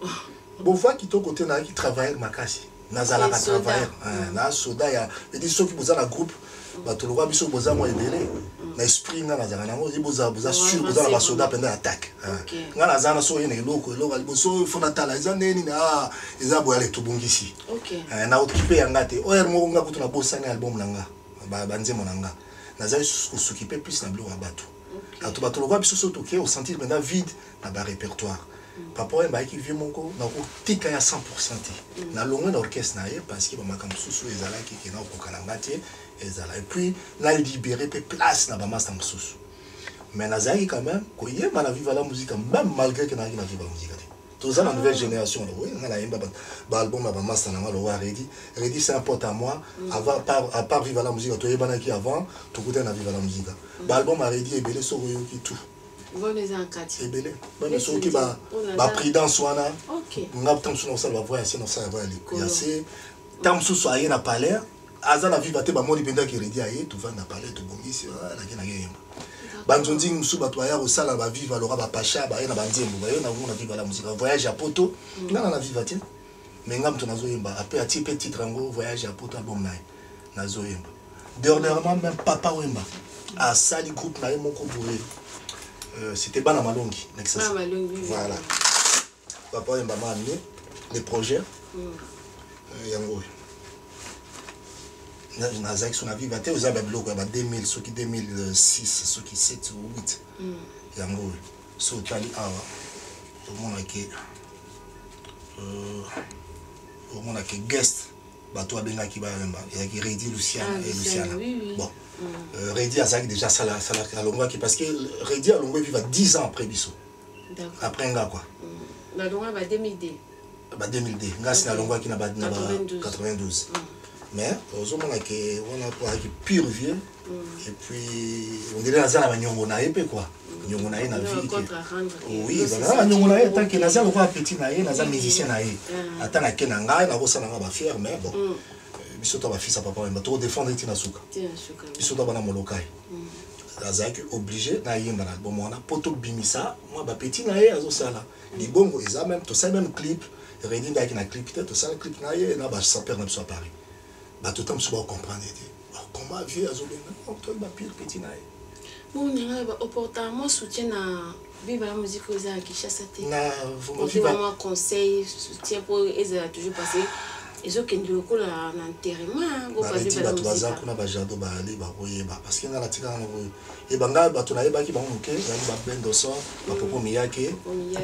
A: Bon voix kitoko te na ki travailler makasi. Nazala ka travailler na soda ya et dit ceux qui boza la groupe ba to loba biso boza mo ebele na esprit nga nazala nango boza sûr boza la soda pendant attaque nga nazana so yene loko ali boso fona tala za neni na eza boya le tubungisi na occupé yanga te oyer mo nga kutu na bosa na album nanga ba nzemo nanga nazali s'occuper plus na blo abatu ato ba to loba biso so toke au sentir maintenant vide na ba répertoire. Papa Wemba qui vient mon corps, n'a tika ya 100%. Na longue d'orchestre na parce que maman Msusu ezala qui na kokalangati ezala et puis là il libéré pe place na ba master Msusu. Mais nazaki quand même ko yemba na vivre la musique même malgré que na vivre la musique. Tous la nouvelle génération oui na la yemba ba album ba master na lo wa ready c'est important à moi avant à part vivre la musique to yebana qui avant to côté na vivre la musique. Ba album a ready et belé so qui tout.
B: Bon les encadrés.
A: Et belé. Bon ceux qui ba prudence wana. OK. On a tant sur ça va voir c'est non ça va aller. Il y a c'est tant sous soyer na palais aza na vivre te ba moni penda qui ready aye tout va na palais tout bongisi la kena yemba. Banzondi musu ba toya au sala ba vivre alors ba pacha ba na banzembo ba yo na vona vivre la musique voyage à Poto na vivre te mais ngam to nazo yemba après petit petit rango voyage à Poto album na zo yemba dernièrement même Papa Wemba a sali groupe na mon composé c'était Bana Malongi. Voilà. Papa Wemba m'a amené les projets. Yango. Nazak son avis va te aux abablo quoi 2000 ceux qui 2006 ceux qui 7 ou 8. Yango. So tali awa. Tout le monde a que guest bateau abenga ki ba Wemba. Il y a qui Redi Luciana et Luciana. Bon. Redi a déjà ça la longue parce que Redi a longue vivre 10 ans après Bisso. Après nga quoi.
B: La longue va 2002.
A: Ba 2002. Nga c'est la longue qui na ba 92. Mais aux moment que on a pour qui pur vieux et puis on dirait la zala nyongo na épée quoi. Nyongo na na vie. Oui, voilà nyongo na tant que la zala va petit na na zala musicien na attends na kenanga na ko sana ba fier mais bon. Biso to ba fils à Papa Wemba to défendre tina suka biso to bana molokai azaki obligé na yemba na album wana poto bimisa moi ba petit na ye azo sala libongo eza même to ça même clip Redi ndaki na clip peut-être to ça clip na ye na ba saper na biso à Paris ba to tam so ba comprendre comment vie azo benga to ba pire petit na ye
B: bon nyanga ba opportunément soutien na Viva la musique aux Kinshasa te
A: na
B: vraiment conseil soutien pour ezala toujours passer. Et ce qui nous coule en enterrement, vous passez par la musique.
A: Parce qu'il y a la tika et banga batuna eba ki bango ke ba bendo so ba popo miyake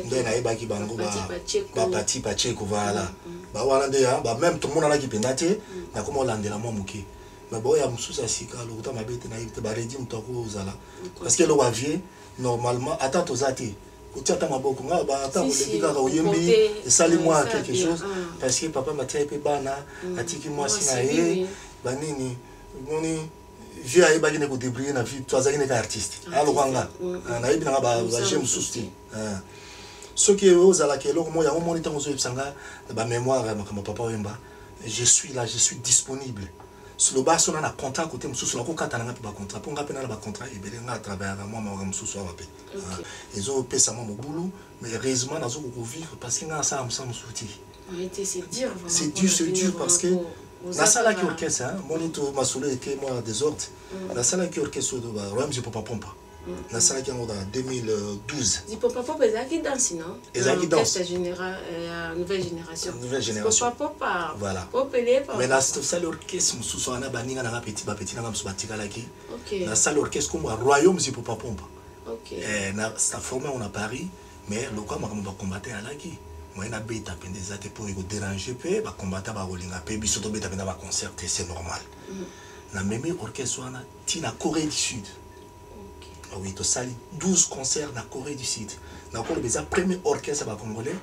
A: ndena eba ki bango ba pati pacheko voilà ba wana ndeya ba même tout le monde na ki pendate na komo landela mo muke mais bon ya mususu asika lokuta mabete na yite ba redim toko uzala parce que le wavier normalement attends tozati kotia ta maboko nga ba ata olebika ka oyembi esali moi quelque chose parce que papa matia pe bana atiki moi sina ye banini boni vie aye bagine ko débrouiller na vie toazaki ne ka artiste alo kwanga na yebi na ba j'aime souci ce qui est aux ala kelo mo ya mo nitango zo yipsanga ba mémoire ya makamba papa wemba je suis là, je suis disponible. Sur le bas, on a un contrat à côté, on a un contrat, on a un contrat, et bien, on a travaillé avec moi, on a un ils ont payé ça, mon boulot, mais heureusement, on a vivre parce qu'il y a ça, on a c'est dur parce que la salle qui orchestre, mon ito m'a soulé et moi des ordres. La salle qui orchestre de Royaume, je ne peux pas pomper. La salle qui est en 2012.
B: Dis papa papa ezaki danse non?
A: Ezaki danse.
B: Nouvelle génération.
A: Nouvelle génération.
B: Papa.
A: Voilà. Mais la salle orchestre mususu ana baninga na petit na mususu batikalaki.
B: OK.
A: La salle orchestre comme Royaume je peux pas pomper.
B: OK.
A: Na ça formé on a Paris mais le quoi makambo ba combattre alaki. Moi na beta pendeza te pour ko déranger pe ba combattre ba rolinga pe biso to beta pendeza ba concert c'est normal. Na même orchestre wana ti na Corée du Sud. Oui, tu as 12 concerts dans la Corée du Sud. Dans le premier orchestre congolais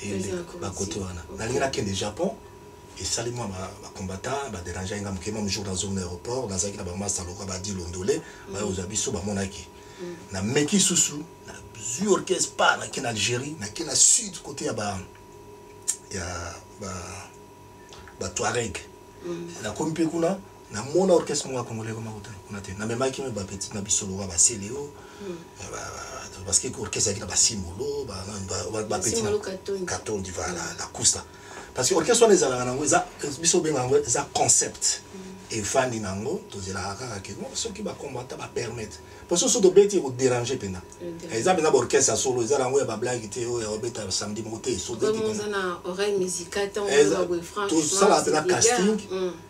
A: et le côté dans le Japon. Et ça, moi, je combattant, je dérangeais un jour dans un aéroport, dans un master, je dis l'ondolé, je suis sur mon aki. Na meki susu, na zu orchestre pas en Algérie, na na sud côté ya Touareg. Na kompi kuna na mona orchestre mo congolais comme on na même qui me ba petit na bisolo ba Céléo parce que orchestre qui na ba Simolo ba petit Katon du voilà la Costa parce que orchestre les ala nango za biso benga za concept et fani nango to zela kaka ke mo ceux qui ba combattre ba permettre parce que so do beti ko déranger pena exemple na orchestre solo za nango ya ba blague te o ya obeta samedi moté so de
B: comme on a oreille musicale tant franchement
A: tout ça la pena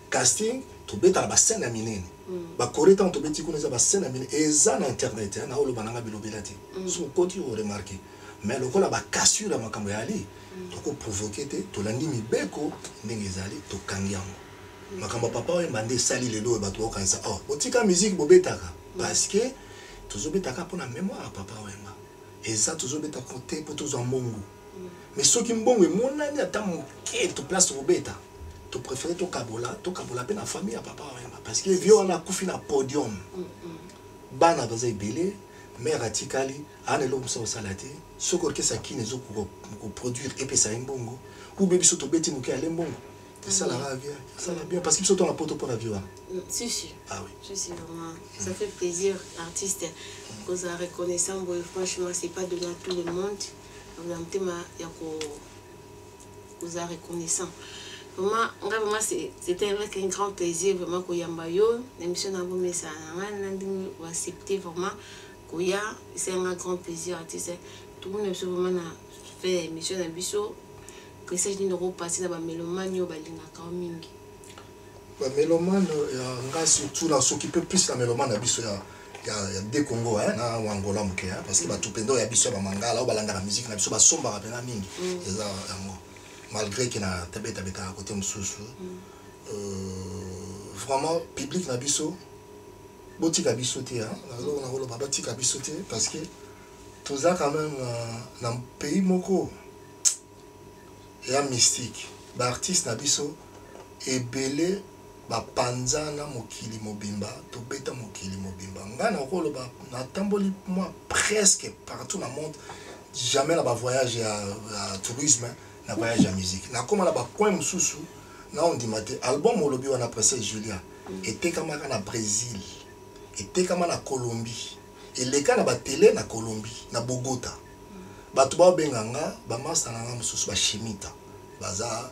A: casting to beta ba scène minene ba correctant to beti ko ba scène minene et ça na internet na olo bananga bilobelati so koti o remarquer mais le kola ba cassure makambo ya ali to ko provoquer te to landi mibeko ndenge ezali to kangiamo makambo papa o mbande sali lelo ba to kanisa oh otika musique bobetaka parce que tozobetaka pona mémoire papa wemba et ça tozobeta côté pour tous en mbongo mais ceux qui mbongo monani ata moke to place bobeta to préférer to kabola pe na famille à papa wemba parce que vieux on a kufi na podium bana bazai belé mère atikali anelo musa osalate soko ke sakine zo ko produire et pesa mbongo ou bebi soto beti muke ale mbongo ça la va bien ça va bien parce qu'ils sont dans la poteau pour la vie
B: si si
A: ah oui
B: je suis vraiment ça fait plaisir artiste que ça reconnaissant franchement c'est pas donné à tout le monde vraiment tema ya ko vous a reconnaissant vraiment c'était avec un grand plaisir vraiment ko yamba yo l'émission na bo mesa na ndingi ou accepter vraiment koya c'est un grand plaisir artiste tout le monde vraiment na fait émission na biso que ça je n'aurai passer dans mélomane yo balingaka mingi
A: ba mélomane nga surtout na ceux qui peut plus la mélomane na biso ya des Congo na Angola muke parce que ba tupendo ya biso ba mangala o balanga la musique na biso ba somba rapena mingi eza yango malgré que na tabeta à côté mususu vraiment public na biso botika biso te na holo baba tika biso te parce que toza quand même dans pays moko ya mystique ba artiste na biso ebele ba panzana mokili mobimba to beta mokili mobimba ngana holo ba na tamboli moi presque partout dans le monde jamais na ba voyage à tourisme na voyage à musique na comme na ba coin mususu na on dit maté album olobi wana presse Julia était comme na Brésil était comme na Colombie et les cas na ba télé na Colombie na Bogota bato ba benganga ba master na mususu ba chimita baza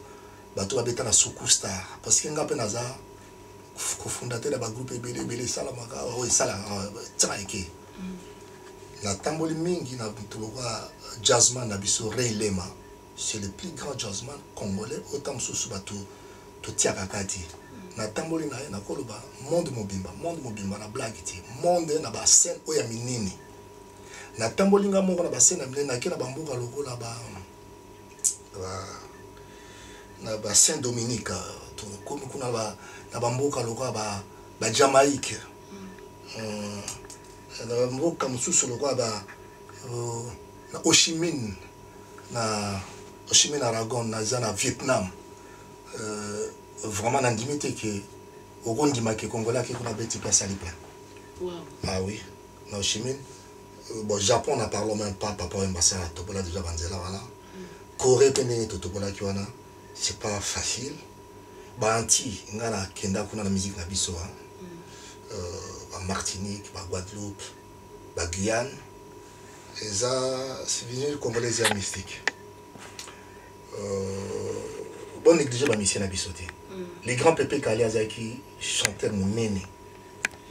A: bato ba beta na Sokustar parce que ngape naza cofondateur ba groupe ebele sala maka o sala traike la tamboli mingi na tuloka jazzman na biso Ray Lema c'est le plus grand jazzman congolais autant mususu bato to tiaka kati na tamboli na koloba monde mobimba na blague ti monde na ba scène oya minini na tamboli nga moko na ba scène na minini na kena bamboka lokola na ba Saint-Dominique comme kuna na bamboka lokwa ba Jamaïque na mboka mosusu lokwa ba na Ho Chi Minh Aragon na Vietnam vraiment na ndimité que okondima ke Congolais ke kuna beti place ali plein.
B: Wow.
A: Ah oui, na Ho Chi Minh. Bon, Japon n'a parlé même pas, papa Mbassa, Topola déjà Banzela, voilà. Corée, Péné, Topola Kiwana, c'est pas facile. Banti, Ngana, Kenda, Kuna, la musique, Nabiso, Martinique, Guadeloupe, Guyane. Et ça, c'est venu congolais et mystique. Bon, négligé ma mission Nabisoté. Les grands pépés Kaliazaki chantaient mon néné.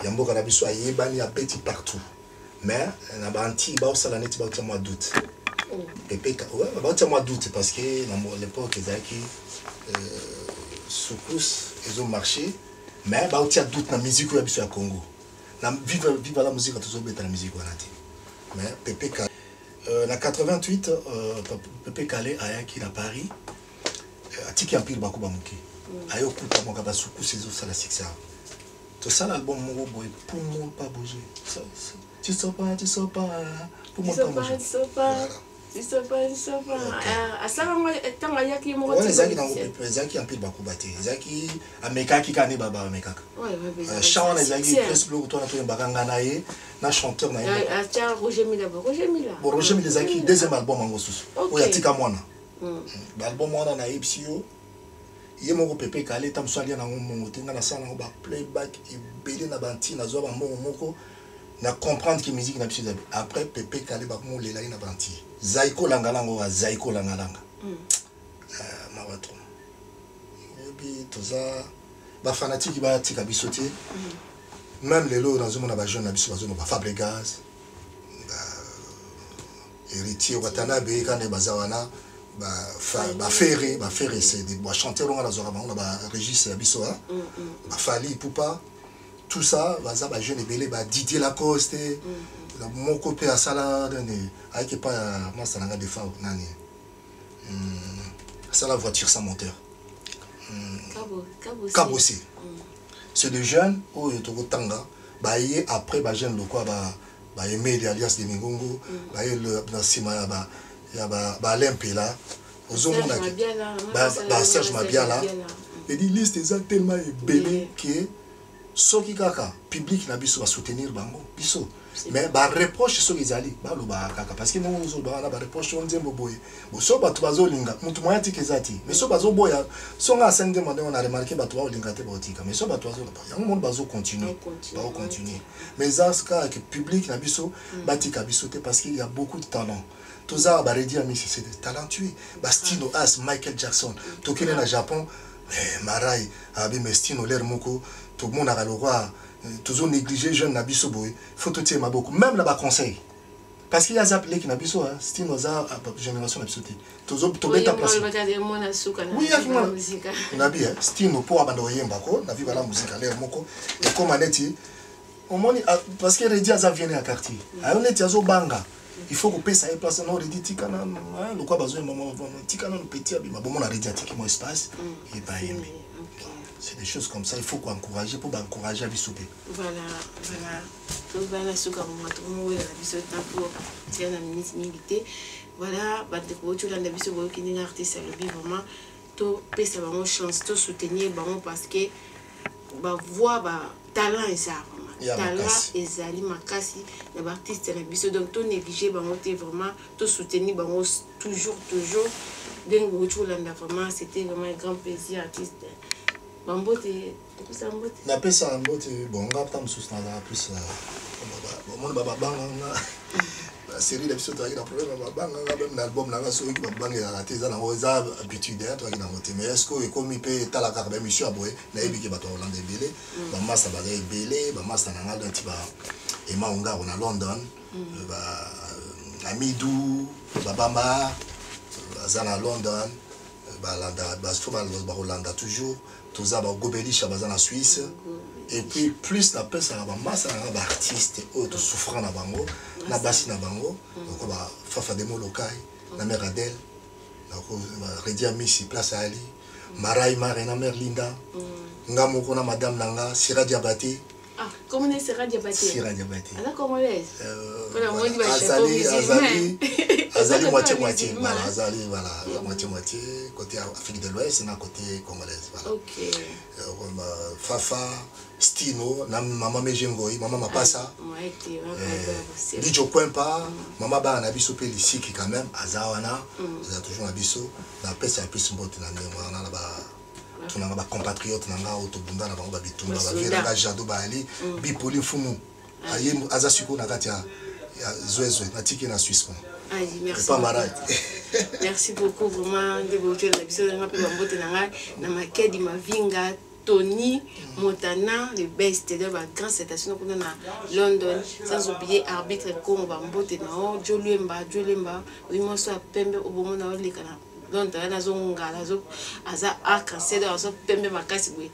A: Yambo Kanabiso a yébani à petit partout. Mais na banti ba osala neti ba otia mois d'août. Pépé ouais ba otia mois d'août parce que à l'époque ezaki soukous ils ont marché mais ba otia d'août na musique ya biso ya Congo. Na vive la musique toujours beta la musique wana te. Mais Pépé na 88 Pépé Calais ayaki na Paris atiki empire ba kuba muki. Ayo kuta mo ka ba soukous ezo sala succès. Tout ça l'album mon boy pour moi pas bouger. Tu sais pas, pour moi pas bouger.
B: Tu sais pas. À ça on tant il y a qui mo.
A: Ouais, Zaki dans Zaki en pile ba kubate. Zaki ameka ki kane baba ameka.
B: Ouais.
A: Chant Zaki presque le toi na bakanga nae na chanteur na.
B: Ah tiens Roger Mila.
A: Bon Roger Mila Zaki deuxième album en gosus. Oya tika mwana. L'album mwana na Ipsio. Il y a mon Pépé Calais, tam soali na mon tenga na sana ba playback et belé na banti na zo ba moko na comprendre que musique na biso après Pépé Calais ba mo lela na banti Zaiko langalanga wa Zaiko langalanga ma wato et puis tout ça ba fanatique ba tika biso te même les lots dans un ba jeune na biso ba Fabregas héritier Watanabe kana bazawana Ferré c'est des chanteurs on a Régis Abisso Fali Poupa tout ça va jeune belé Didier Lacoste mon copain à Sala avec pas moi ça n'a de fa nani ça la voiture sans moteur Cabossé c'est des jeunes oh yo to tanga après jeune le quoi aimer alias de Mingongo le na sima il y a l'Impéla, Serge Mabiala. Il dit liste est tellement belle que ceux qui kaka public n'a pas soutenir bango biso. Mais ba reproche ceux qui allent ba lo ba kaka parce que nous on ba reproche on dit boboy. Bo so ba tubazo linga mutu moya tikezati. Mais so bazo boya so nga sende demande on a remarqué ba tuba linga te botika. Mais so ba tubazo ba yang monde bazo continuer. Ba continuer. Mais ça que public n'a biso batika biso te parce qu'il y a beaucoup de talent. Tout ça, c'est des talentueux. Stino As, Michael Jackson, tout le monde au Japon, Marai, Stino Lermoko, tout le monde a le roi, toujours négligé, jeune Nabiso Boy, faut tout tirer beaucoup, même là-bas conseil. Parce qu'il y a des appelés qui Nabiso, Stino Za, génération Nabiso, toujours tout bête à place. Oui, il y a bien, Stino pour abandonner Mbako, Nabi la musique à Lermoko, et comme Anetti, parce que Redi Aza vient à quartier, Anetti Azo Banga. Il faut que ça ait place dans le dit tikana le quoi besoin maman tikana le petit abima bon on a rédigé mon espace et pas aimé c'est des choses comme ça il faut encourager pour encourager à bisouper
B: voilà tout va la souka moi tout moi la bisou pour tiens la milité voilà bah de quoi tu l'as la bisou qui n'est artiste le vraiment tout pèse vraiment chance tout soutenir bon parce que bah voix bah talent et ça talent ezali makasi na artiste na biso donc tout négliger bango te vraiment tout soutenir bango toujours dengo chulanda vraiment c'était vraiment un grand plaisir artiste bambote tout ça mbote
A: na pesa mbote bon ngapta msusu na plus bon baba banga série d'habitude toi qui a problème banga même l'album là so qui banga ya raté ça na oza habitude toi qui na moté mais est-ce que comme il peut tala ka ba mission aboye na yebi ke bato Hollande belé ba massa ba belé ba massa na ngal nti ba et maunga on a London ba Amidou ba bama bazana London ba landa ba souvent ba Hollande toujours tout ça ba gobelisha bazana Suisse et puis plus la peste à la masse à l'artiste autre souffrant na bango na basi na bango donc ba fafa demo lokai na mère Adèle donc Redia Missi place à Ali Marai Marina Merlinda. Ngamoko na madame nanga Sira Diabaté.
B: Ah, comment est Sira Diabaté?
A: Sira Diabaté.
B: Alors comment est?
A: Azali moitié-moitié. Voilà, Azali, voilà, moitié-moitié. Côté Afrique de l'Ouest et côté congolaise. Voilà.
B: Ok.
A: Fafa, Stino, maman Mejengoi, maman Mapassa. Lijo Kwempa, maman Ba Nabiso Pelisi qui quand même, Azawana, c'est toujours Nabiso. La paix c'est un peu symbolique dans le monde. On a des compatriotes qui ont été en train de faire des jardins de Bipoli Fumu. Aza Suko Nagatia, Zoé, Natiki na Suisse.
B: Merci.
A: Pas malade.
B: Merci beaucoup, vraiment. De vous dire, la maquette de ma vinga, Tony, Montana, le best de la grande station qu'on a à London, sans oublier arbitre Komba, Mbotena, Jolemba, oui, moi, soit Pembe au moment où les canards. Donc, on a zonga, aza arc-en-ciel, aza pembe makasi boye.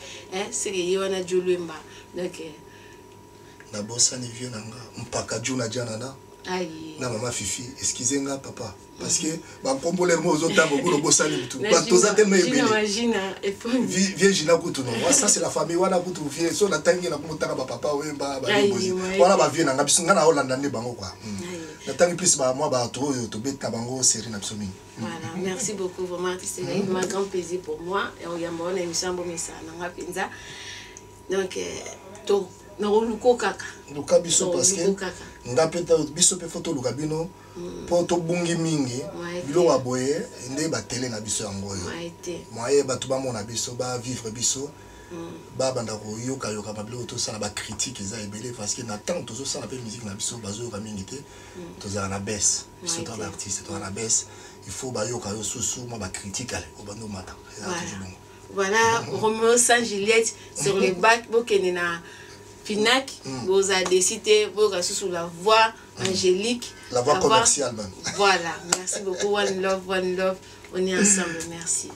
B: C'est que yona Jolemba. Donc,
A: na bossa ni vieux nanga, mpaka juna jana na maman Fifi, excusez-moi papa parce que ba komboler mo zota bokolo bossa ni tout. Ba toza tellement ebele.
B: J'imagine
A: vieux Gina kutu non. Ça c'est la famille wana kutu vieux so na tangi na kumutaka ba papa wemba ba bozi. Wana ba vieux nanga bisunga na Hollande ne bango quoi. Na tangi plus ba moi ba to beta bango série na bisomi.
B: Voilà, merci beaucoup vraiment, c'est un grand plaisir pour moi et on y a mon émission bon ça nanga penza. Donc to no luko kaka.
A: Luka biso parce que nga peta biso pe photo luka bino po to bungi mingi bilo wa boye nde ba télé na biso yango yo. Moye ba to ba mona biso ba vivre biso. Ba banda ko yoka ba bilo to sala ba critique eza ebele parce que na tant to so sala pe musique na biso bazo ka mingi te. To za na baisse. Biso to l'artiste to na baisse. Il faut ba yoka yo susu mo ba critique ale o bando mata.
B: Voilà, Roméo Saint-Juliette sur les bacs bokenena Finac, vous avez décidé, vous avez sous la voix angélique.
A: La voix commerciale même.
B: Voilà, merci beaucoup. One love, on est ensemble, merci.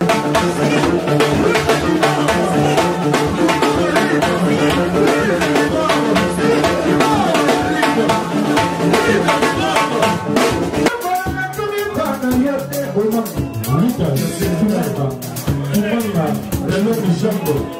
C: Jambo.